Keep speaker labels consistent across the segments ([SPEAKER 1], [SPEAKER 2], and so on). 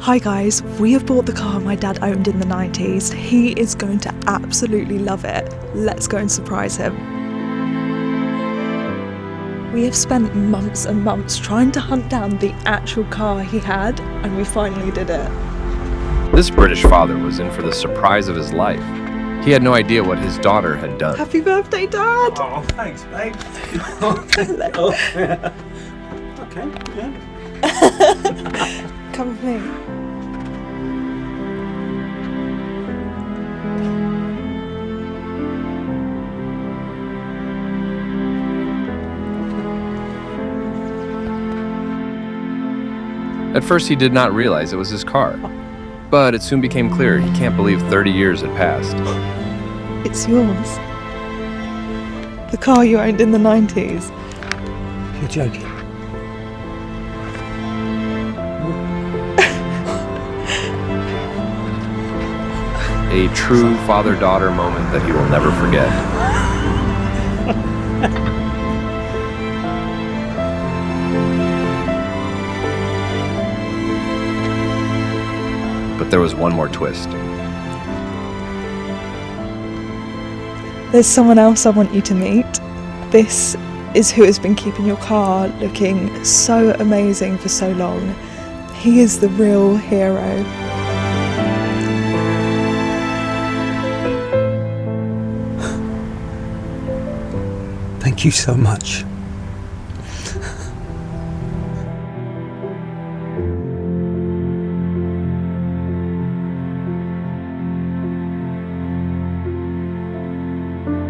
[SPEAKER 1] Hi guys, we have bought the car my dad owned in the 90s. He is going to absolutely love it. Let's go and surprise him. We have spent months and months trying to hunt down the actual car he had, and we finally did it.
[SPEAKER 2] This British father was in for the surprise of his life. He had no idea what his daughter had done.
[SPEAKER 1] Happy birthday, Dad!
[SPEAKER 3] Oh, thanks, babe. Yeah. Okay, yeah.
[SPEAKER 1] Come with me.
[SPEAKER 2] At first, he did not realize it was his car. But it soon became clear he can't believe 30 years had passed.
[SPEAKER 1] It's yours. The car you owned in the 90s.
[SPEAKER 3] You're joking.
[SPEAKER 2] A true father-daughter moment that he will never forget. But there was one more twist.
[SPEAKER 1] There's someone else I want you to meet. This is who has been keeping your car looking so amazing for so long. He is the real hero.
[SPEAKER 3] Thank you so much.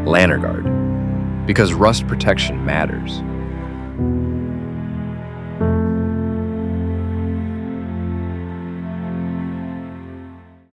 [SPEAKER 2] Lanoguard, because rust protection matters.